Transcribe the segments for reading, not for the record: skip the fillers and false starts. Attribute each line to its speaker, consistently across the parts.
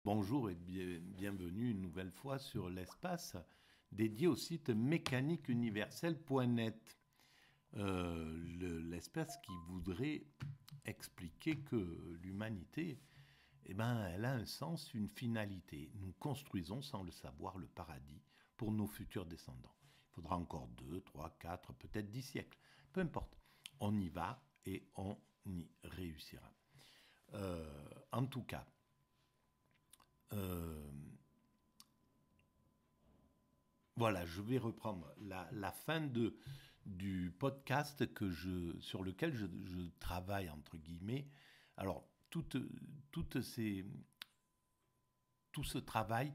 Speaker 1: Bonjour et bienvenue une nouvelle fois sur l'espace dédié au site mécaniqueuniverselle.net. L'espace qui voudrait expliquer que l'humanité, elle a un sens, une finalité. Nous construisons sans le savoir le paradis pour nos futurs descendants. Il faudra encore 2, 3, 4, peut-être 10 siècles. Peu importe. On y va et on y réussira. En tout cas, voilà, je vais reprendre la fin du podcast sur lequel je travaille, entre guillemets. Alors, toutes ces, tout ce travail,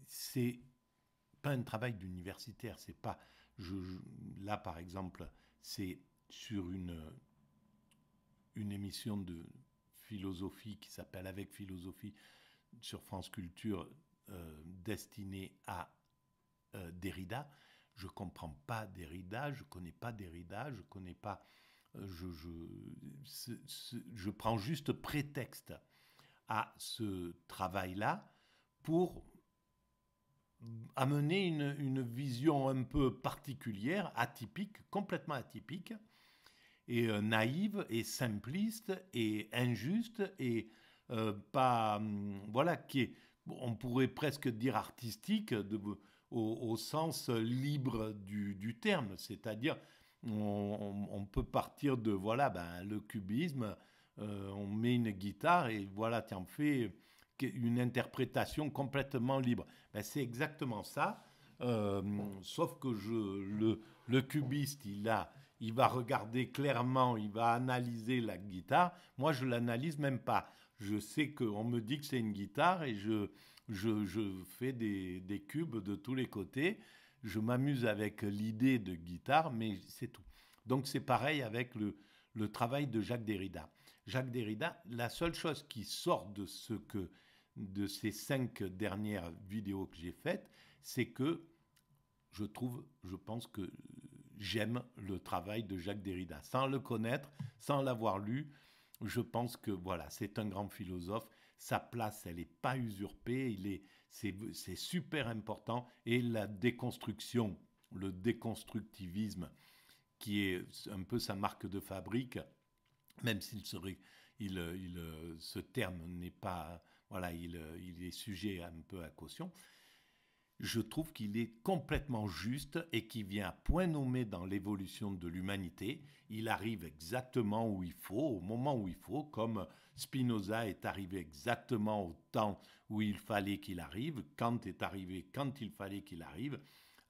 Speaker 1: c'est pas un travail d'universitaire. C'est pas, là, par exemple, c'est sur une émission de philosophie qui s'appelle Avec philosophie sur France Culture, destinée à Derrida. Je ne comprends pas Derrida, je ne connais pas Derrida, je connais pas. Je prends juste prétexte à ce travail-là pour amener une vision un peu particulière, atypique, complètement atypique, et naïve, et simpliste, et injuste, et pas. Voilà, on pourrait presque dire artistique, au sens libre du terme, c'est-à-dire on peut partir de voilà le cubisme, on met une guitare et voilà tu en fais une interprétation complètement libre. C'est exactement ça, sauf que le cubiste il va regarder clairement, il va analyser la guitare. Moi je l'analyse même pas. Je sais qu'on me dit que c'est une guitare et je fais des cubes de tous les côtés. Je m'amuse avec l'idée de guitare, mais c'est tout. Donc c'est pareil avec le travail de Jacques Derrida. Jacques Derrida, la seule chose qui sort de ces 5 dernières vidéos que j'ai faites, c'est que je pense que j'aime le travail de Jacques Derrida. Sans le connaître, sans l'avoir lu, je pense que voilà, c'est un grand philosophe. Sa place, elle n'est pas usurpée. C'est super important. Et la déconstruction, le déconstructivisme, qui est un peu sa marque de fabrique, même ce terme n'est pas, voilà, il est sujet un peu à caution. Je trouve qu'il est complètement juste et qu'il vient à point nommé dans l'évolution de l'humanité. Il arrive exactement où il faut, au moment où il faut, comme Spinoza est arrivé exactement au temps où il fallait qu'il arrive, Kant est arrivé quand il fallait qu'il arrive,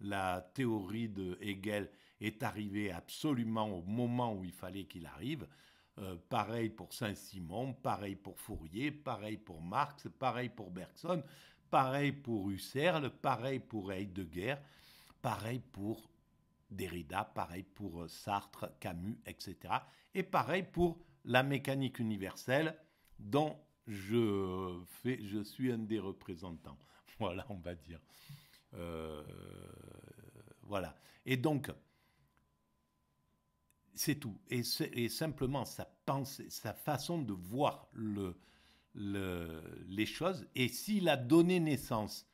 Speaker 1: la théorie de Hegel est arrivée absolument au moment où il fallait qu'il arrive. Pareil pour Saint-Simon, pareil pour Fourier, pareil pour Marx, pareil pour Bergson, pareil pour Husserl, pareil pour Heidegger, pareil pour Derrida, pareil pour Sartre, Camus, etc. Et pareil pour la mécanique universelle dont je suis un des représentants. Voilà, on va dire. Voilà. Et donc, c'est tout. Et simplement sa façon de voir les choses. Et s'il a donné naissance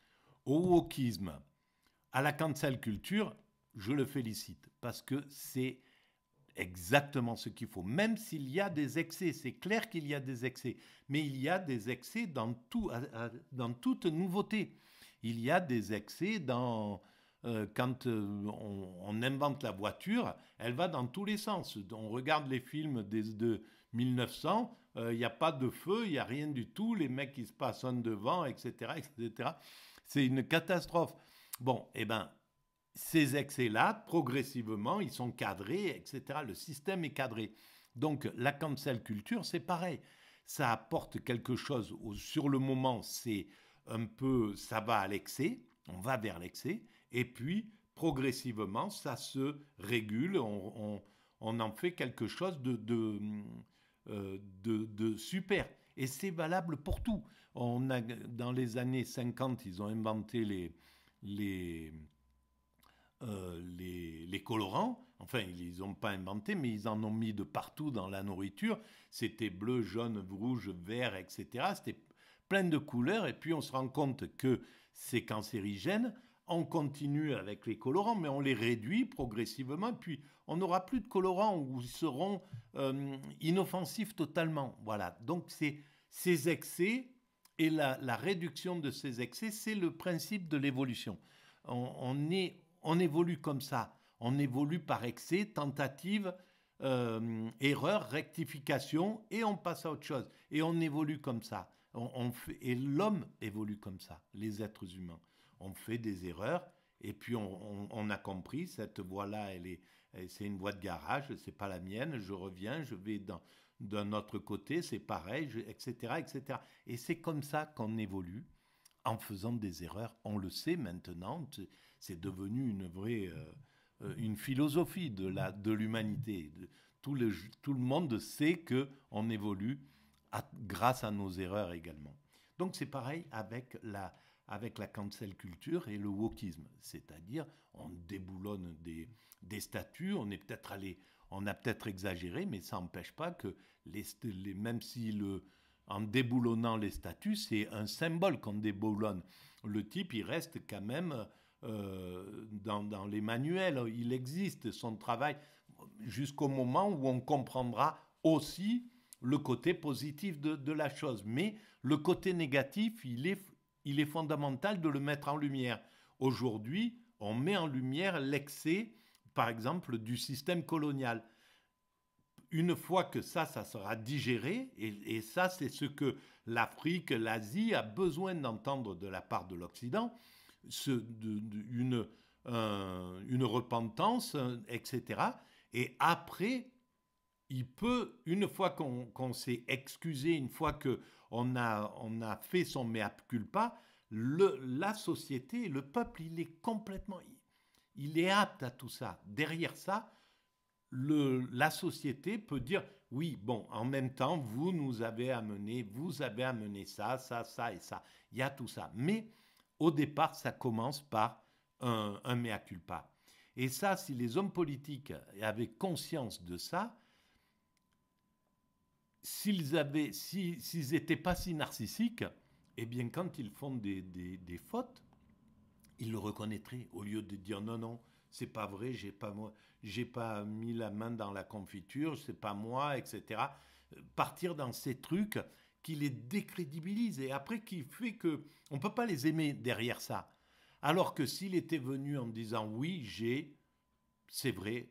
Speaker 1: au wokisme, à la cancel culture, je le félicite. Parce que c'est exactement ce qu'il faut. Même s'il y a des excès, c'est clair qu'il y a des excès. Mais il y a des excès dans toute nouveauté. Il y a des excès quand on invente la voiture, elle va dans tous les sens. On regarde les films de 1900, il n'y a pas de feu, il n'y a rien du tout, les mecs qui se passent devant, etc., etc. C'est une catastrophe. Bon, eh bien, ces excès-là, progressivement, ils sont cadrés, etc. Le système est cadré. Donc, la cancel culture, c'est pareil. Ça apporte quelque chose. Sur le moment, c'est un peu, ça va à l'excès, on va vers l'excès, et puis progressivement, ça se régule, on en fait quelque chose de super. Et c'est valable pour tout. Dans les années 50, ils ont inventé les colorants. Enfin, ils n'ont pas inventé, mais ils en ont mis de partout dans la nourriture. C'était bleu, jaune, rouge, vert, etc. C'était plein de couleurs, et puis on se rend compte que c'est cancérigène. On continue avec les colorants, mais on les réduit progressivement, puis on n'aura plus de colorants où ils seront inoffensifs totalement. Voilà, donc c'est ces excès et la réduction de ces excès, c'est le principe de l'évolution. On évolue comme ça, on évolue par excès, tentative, erreur, rectification, et on passe à autre chose. Et on évolue comme ça. Et l'homme évolue comme ça, les êtres humains. On fait des erreurs, et puis on a compris, cette voie-là, c'est une voie de garage, c'est pas la mienne, je reviens, je vais d'un autre côté, c'est pareil, etc., etc. Et c'est comme ça qu'on évolue, en faisant des erreurs. On le sait maintenant, c'est devenu une vraie une philosophie de l'humanité. Tout le monde sait qu'on évolue grâce à nos erreurs également. Donc c'est pareil avec la cancel culture et le wokisme. C'est-à-dire, on déboulonne des statuts, on a peut-être exagéré, mais ça n'empêche pas que, même si en déboulonnant les statuts, c'est un symbole qu'on déboulonne. Le type, il reste quand même dans les manuels, il existe son travail jusqu'au moment où on comprendra aussi le côté positif de la chose. Mais le côté négatif, il est fondamental de le mettre en lumière. Aujourd'hui, on met en lumière l'excès, par exemple, du système colonial. Une fois que ça sera digéré, et ça, c'est ce que l'Afrique, l'Asie a besoin d'entendre de la part de l'Occident, une repentance, etc. Et après, une fois qu'on s'est excusé, une fois qu'on a fait son mea culpa, la société, le peuple, il est apte à tout ça. Derrière ça, la société peut dire, oui, bon, en même temps, vous avez amené ça, ça, ça et ça. Il y a tout ça. Mais au départ, ça commence par un mea culpa. Et ça, si les hommes politiques avaient conscience de ça, s'ils n'étaient pas si narcissiques, eh bien, quand ils font des fautes, ils le reconnaîtraient au lieu de dire non, non, c'est pas vrai, j'ai pas mis la main dans la confiture, c'est pas moi, etc. Partir dans ces trucs qui les décrédibilisent et après qui fait que on peut pas les aimer derrière ça. Alors que s'il était venu en disant oui, c'est vrai,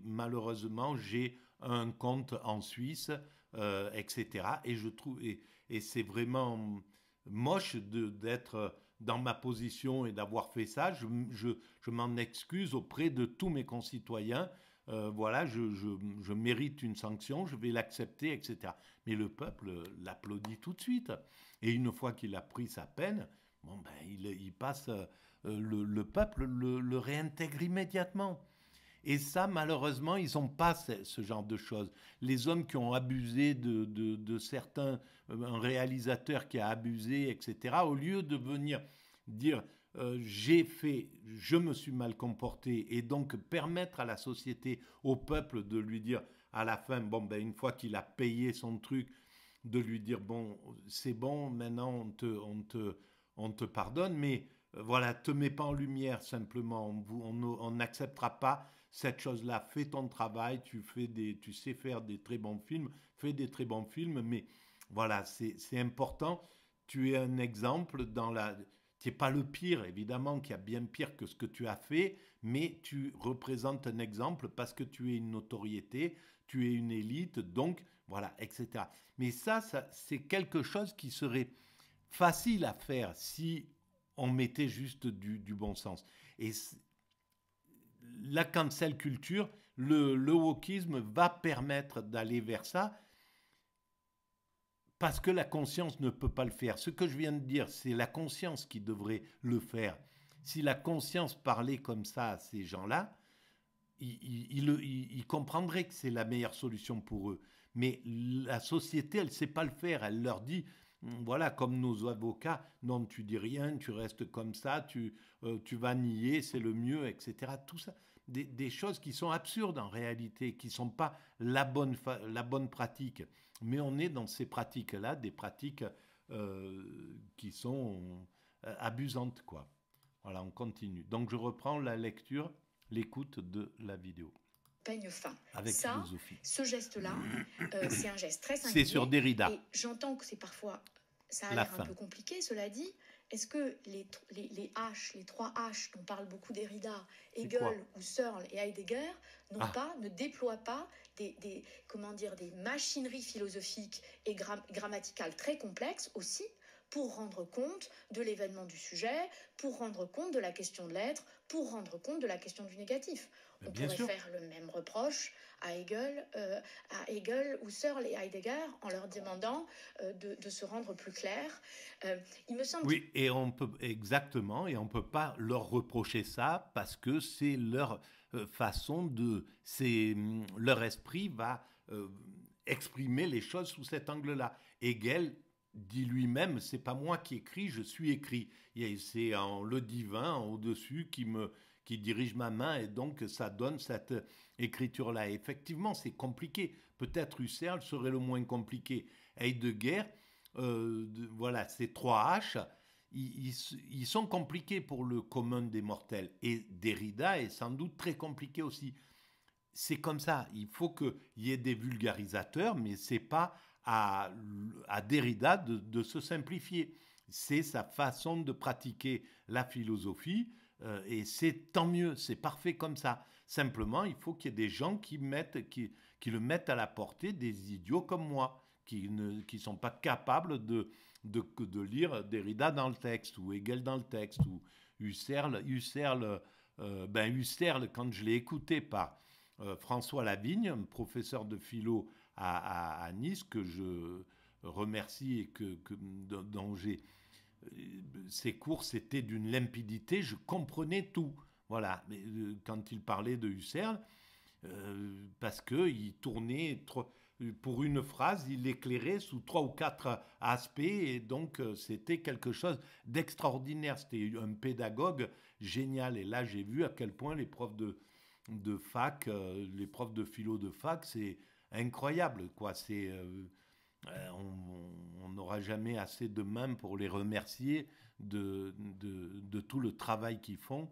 Speaker 1: malheureusement, j'ai un compte en Suisse, etc. Et je trouve, et c'est vraiment moche d'être dans ma position et d'avoir fait ça. Je m'en excuse auprès de tous mes concitoyens. Voilà, je mérite une sanction, je vais l'accepter, etc. Mais le peuple l'applaudit tout de suite. Et une fois qu'il a pris sa peine, bon, ben, il passe, le peuple le réintègre immédiatement. Et ça, malheureusement, ils n'ont pas ce genre de choses. Les hommes qui ont abusé de certains, un réalisateur qui a abusé, etc., au lieu de venir dire je me suis mal comporté, et donc permettre à la société, au peuple, de lui dire à la fin, bon, ben, une fois qu'il a payé son truc, de lui dire, bon, c'est bon, maintenant on te pardonne, mais voilà, te mets pas en lumière simplement, on n'acceptera pas cette chose-là, fais ton travail, tu sais faire des très bons films, fais des très bons films, mais voilà, c'est important, tu es un exemple tu n'es pas le pire, évidemment, qu'il y a bien pire que ce que tu as fait, mais tu représentes un exemple parce que tu es une notoriété, tu es une élite, donc voilà, etc. Mais ça c'est quelque chose qui serait facile à faire si on mettait juste du bon sens. Et la cancel culture, le wokisme va permettre d'aller vers ça parce que la conscience ne peut pas le faire. Ce que je viens de dire, c'est la conscience qui devrait le faire. Si la conscience parlait comme ça à ces gens-là, ils comprendraient que c'est la meilleure solution pour eux. Mais la société, elle ne sait pas le faire. Elle leur dit, voilà, comme nos avocats, non, tu dis rien, tu restes comme ça, tu vas nier, c'est le mieux, etc. Tout ça, des choses qui sont absurdes en réalité, qui ne sont pas la bonne pratique. Mais on est dans ces pratiques-là, des pratiques qui sont abusantes, quoi. Voilà, on continue. Donc je reprends la lecture, l'écoute de la vidéo.
Speaker 2: Peigne fin.
Speaker 1: Avec
Speaker 2: ça,
Speaker 1: philosophie.
Speaker 2: Ce geste-là, c'est un geste très
Speaker 1: C'est
Speaker 2: singulier.
Speaker 1: sur Derrida.
Speaker 2: Et j'entends que c'est parfois, ça a
Speaker 1: La
Speaker 2: l'air
Speaker 1: fin.
Speaker 2: un peu compliqué, cela dit. Est-ce que les H, les 3 H dont parle beaucoup Derrida, Hegel, Husserl et Heidegger, ne déploient pas des machineries philosophiques et grammaticales très complexes aussi, pour rendre compte de l'événement du sujet, pour rendre compte de la question de l'être, pour rendre compte de la question du négatif. On pourrait faire le même reproche à Hegel, Husserl et Heidegger en leur demandant de se rendre plus clair. Il me semble.
Speaker 1: Oui, et on peut exactement, et on peut pas leur reprocher ça parce que c'est leur façon de, leur esprit va exprimer les choses sous cet angle-là. Hegel dit lui-même, c'est pas moi qui écris, je suis écrit. C'est le divin au-dessus qui dirige ma main, et donc ça donne cette écriture-là. Effectivement, c'est compliqué. Peut-être Husserl serait le moins compliqué. Heidegger, voilà, ces 3 H, ils sont compliqués pour le commun des mortels. Et Derrida est sans doute très compliqué aussi. C'est comme ça. Il faut qu'il y ait des vulgarisateurs, mais c'est pas à Derrida de se simplifier. C'est sa façon de pratiquer la philosophie, et c'est tant mieux, c'est parfait comme ça. Simplement, il faut qu'il y ait des gens qui le mettent à la portée des idiots comme moi, qui ne sont pas capables de lire Derrida dans le texte, ou Hegel dans le texte, ou Husserl, quand je l'ai écouté par François Lavigne, professeur de philo à Nice, que je remercie et dont ses cours c'était d'une limpidité, je comprenais tout. Voilà, mais quand il parlait de Husserl, parce qu'il tournait pour une phrase, il l'éclairait sous 3 ou 4 aspects, et donc c'était quelque chose d'extraordinaire. C'était un pédagogue génial, et là j'ai vu à quel point les profs de fac, les profs de philo de fac, c'est incroyable, quoi. On n'aura jamais assez de mains pour les remercier de tout le travail qu'ils font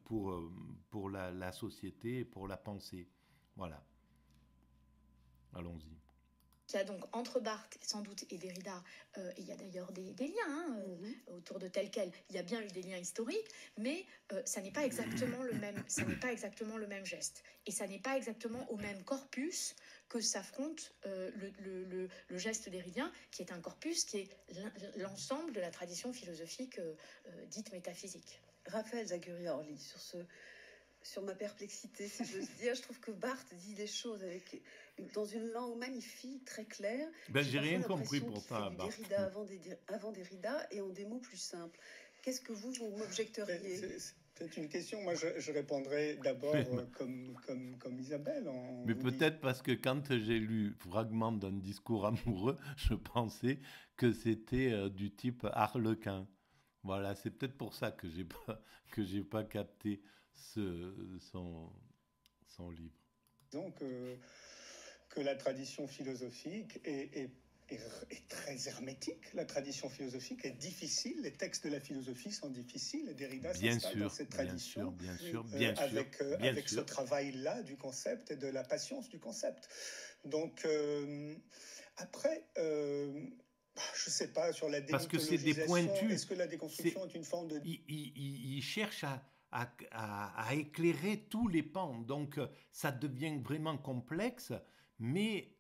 Speaker 1: pour la société et pour la pensée. Voilà. Allons-y.
Speaker 2: Il y a donc entre Barthes sans doute et Derrida, il y a d'ailleurs des liens autour de tel quel. Il y a bien eu des liens historiques, mais ça n'est pas exactement le même geste, et ça n'est pas exactement au même corpus que s'affronte le geste derridien, qui est un corpus qui est l'ensemble de la tradition philosophique dite métaphysique.
Speaker 3: Raphaël Zaguri-Orly, sur ma perplexité, si j'ose dire, je trouve que Barthes dit les choses dans une langue magnifique, très claire.
Speaker 1: J'ai rien compris pour ça.
Speaker 3: Derrida avant Derrida, et en des mots plus simples. Qu'est-ce que vous m'objecteriez?
Speaker 4: C'est une question. Moi, je répondrai d'abord comme Isabelle.
Speaker 1: Mais peut-être parce que quand j'ai lu Fragment d'un discours amoureux, je pensais que c'était du type Harlequin. Voilà, c'est peut-être pour ça que j'ai pas capté son livre.
Speaker 4: Donc, que la tradition philosophique est très hermétique. La tradition philosophique est difficile. Les textes de la philosophie sont difficiles. Et Derrida s'installe dans cette tradition avec ce travail-là du concept et de la patience du concept. Donc, après... je ne sais pas, sur la déconstruction.
Speaker 1: Parce que c'est des pointus.
Speaker 4: Est-ce que la déconstruction est une forme de...
Speaker 1: Il cherche à éclairer tous les pans. Donc, ça devient vraiment complexe, mais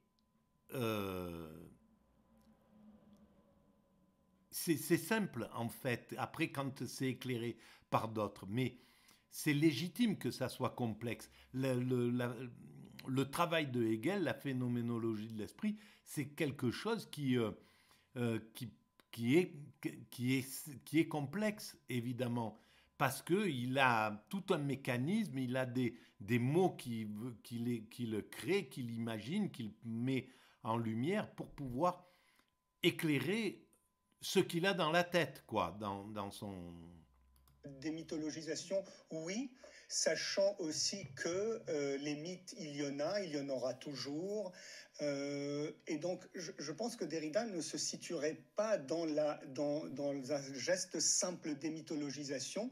Speaker 1: c'est simple, en fait, après, quand c'est éclairé par d'autres. Mais c'est légitime que ça soit complexe. Le travail de Hegel, la phénoménologie de l'esprit, c'est quelque chose qui est complexe, évidemment, parce qu'il a tout un mécanisme, il a des mots qu'il le crée, qu'il imagine, qu'il met en lumière pour pouvoir éclairer ce qu'il a dans la tête, quoi, dans son...
Speaker 4: Démythologisation, oui, sachant aussi que les mythes, il y en aura toujours. Et donc, je pense que Derrida ne se situerait pas dans un geste simple démythologisation.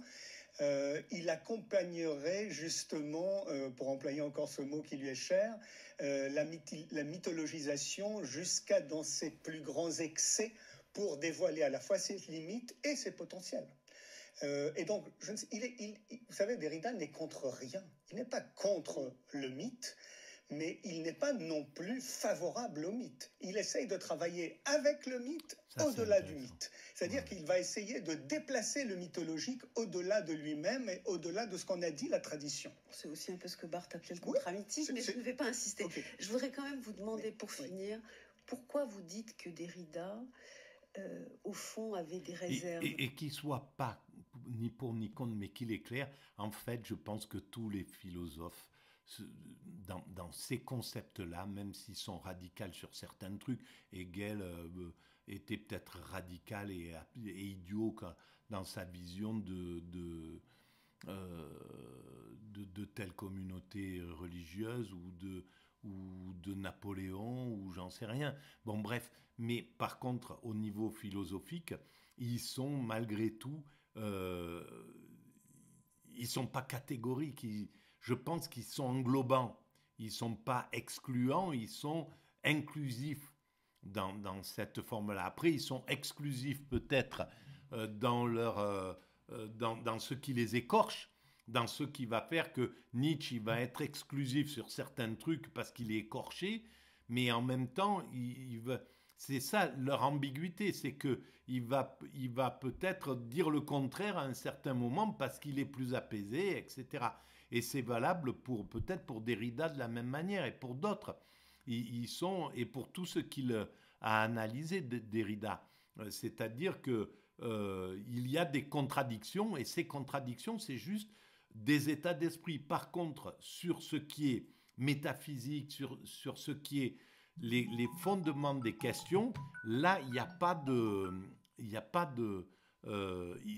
Speaker 4: Il accompagnerait justement, pour employer encore ce mot qui lui est cher, la mythologisation jusqu'à dans ses plus grands excès pour dévoiler à la fois ses limites et ses potentiels. Et donc, vous savez, Derrida n'est contre rien. Il n'est pas contre le mythe, mais il n'est pas non plus favorable au mythe. Il essaye de travailler avec le mythe au-delà du mythe. C'est-à-dire qu'il va essayer de déplacer le mythologique au-delà de lui-même et au-delà de ce qu'en a dit la tradition.
Speaker 3: C'est aussi un peu ce que Barthes appelait le contramythisme, mais je ne vais pas insister. Okay. Je voudrais quand même vous demander, pour finir, pourquoi vous dites que Derrida, au fond, avait des réserves
Speaker 1: et qu'il ne soit pas ni pour ni contre, mais qu'il est clair. En fait, je pense que tous les philosophes, dans ces concepts-là, même s'ils sont radicaux sur certains trucs, Hegel était peut-être radical et idiot dans sa vision de telle communauté religieuse ou de Napoléon, ou j'en sais rien. Bon, bref, mais par contre, au niveau philosophique, ils sont malgré tout, ils sont pas catégoriques, je pense qu'ils sont englobants, ils sont pas excluants, ils sont inclusifs dans cette forme-là. Après, ils sont exclusifs peut-être dans ce qui les écorche, dans ce qui va faire que Nietzsche va être exclusif sur certains trucs parce qu'il est écorché, mais en même temps, c'est ça leur ambiguïté, c'est qu'il va peut-être dire le contraire à un certain moment parce qu'il est plus apaisé, etc. Et c'est valable peut-être pour Derrida de la même manière et pour d'autres. Et pour tout ce qu'il a analysé Derrida. C'est-à-dire qu'il y a des contradictions, et ces contradictions, c'est juste des états d'esprit. Par contre, sur ce qui est métaphysique, sur ce qui est les fondements des questions, là, il n'y a pas de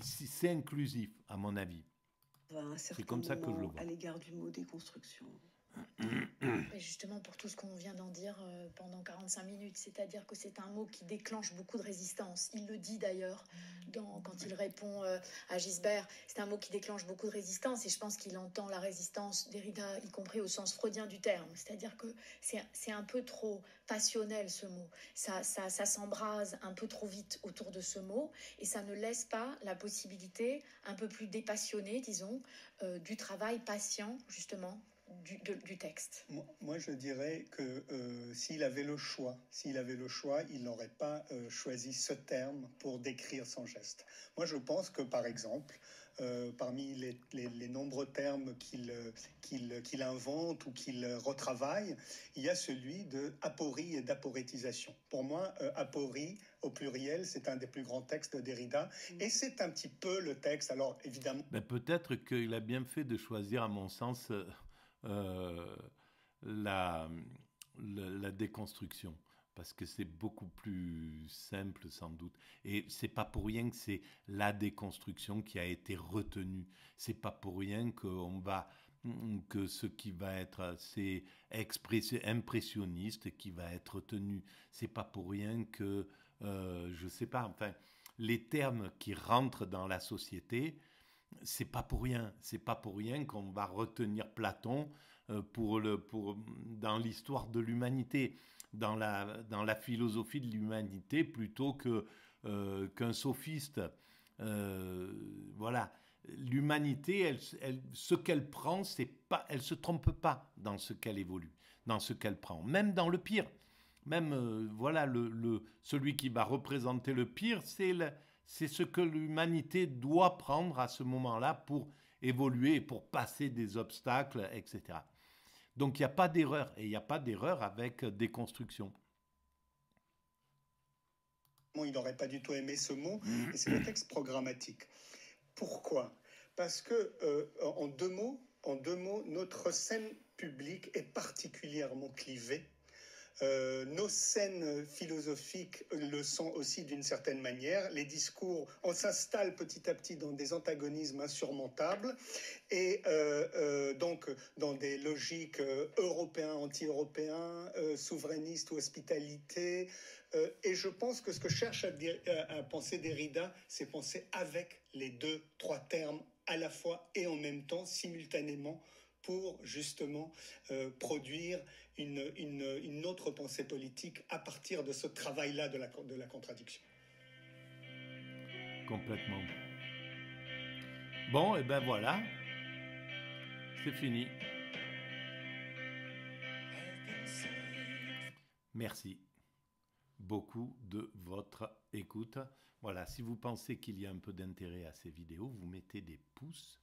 Speaker 1: c'est inclusif, à mon avis.
Speaker 3: C'est comme ça que je le vois. À l'égard du mot déconstruction.
Speaker 2: Mais justement, pour tout ce qu'on vient d'en dire pendant 45 minutes, c'est-à-dire que c'est un mot qui déclenche beaucoup de résistance. Il le dit d'ailleurs quand il répond à Gisbert. C'est un mot qui déclenche beaucoup de résistance, et je pense qu'il entend la résistance, Derrida, y compris au sens freudien du terme. C'est-à-dire que c'est un peu trop passionnel, ce mot. Ça s'embrase un peu trop vite autour de ce mot, et ça ne laisse pas la possibilité un peu plus dépassionnée, disons, du travail patient, justement, du texte.
Speaker 4: Moi, je dirais que s'il avait le choix, il n'aurait pas choisi ce terme pour décrire son geste. Moi, je pense que, par exemple, parmi les nombreux termes qu'il invente ou qu'il retravaille, il y a celui d'aporie et d'aporétisation. Pour moi, aporie, au pluriel, c'est un des plus grands textes de Derrida, et c'est un petit peu le texte, alors évidemment...
Speaker 1: Mais peut-être qu'il a bien fait de choisir, à mon sens... la déconstruction, parce que c'est beaucoup plus simple sans doute, et c'est pas pour rien que c'est la déconstruction qui a été retenue, c'est pas pour rien que ce qui va être assez impressionniste qui va être retenu, c'est pas pour rien que je sais pas, enfin les termes qui rentrent dans la société, c'est pas pour rien qu'on va retenir Platon dans l'histoire de l'humanité, dans la philosophie de l'humanité, plutôt qu'un sophiste. Voilà, l'humanité, ce qu'elle prend, elle se trompe pas dans ce qu'elle évolue, dans ce qu'elle prend, même dans le pire. Même voilà, celui qui va représenter le pire, c'est ce que l'humanité doit prendre à ce moment-là pour évoluer, pour passer des obstacles, etc. Donc il n'y a pas d'erreur, et il n'y a pas d'erreur avec déconstruction.
Speaker 4: Il n'aurait pas du tout aimé ce mot, et c'est le texte programmatique. Pourquoi ? Parce que, en deux mots, notre scène publique est particulièrement clivée. Nos scènes philosophiques le sont aussi d'une certaine manière. Les discours, on s'installe petit à petit dans des antagonismes insurmontables et donc dans des logiques européens, anti-européens, souverainistes ou hospitalité. Et je pense que ce que cherche à penser Derrida, c'est penser avec les deux, trois termes à la fois et en même temps, simultanément, pour justement produire une autre pensée politique à partir de ce travail-là de la contradiction.
Speaker 1: Complètement. Bon, et ben voilà, c'est fini. Merci beaucoup de votre écoute. Voilà, si vous pensez qu'il y a un peu d'intérêt à ces vidéos, vous mettez des pouces.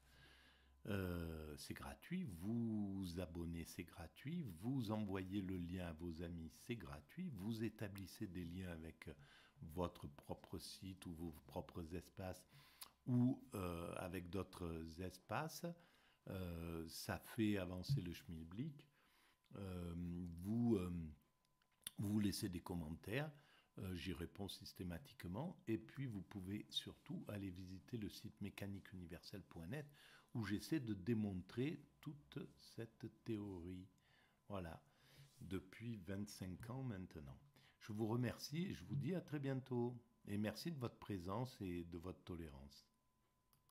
Speaker 1: C'est gratuit, vous abonnez, c'est gratuit, vous envoyez le lien à vos amis, c'est gratuit, vous établissez des liens avec votre propre site ou vos propres espaces ou avec d'autres espaces, ça fait avancer le schmilblick. Vous laissez des commentaires, j'y réponds systématiquement, et puis vous pouvez surtout aller visiter le site mécaniqueuniverselle.net où j'essaie de démontrer toute cette théorie. Voilà, depuis 25 ans maintenant. Je vous remercie et je vous dis à très bientôt. Et merci de votre présence et de votre tolérance.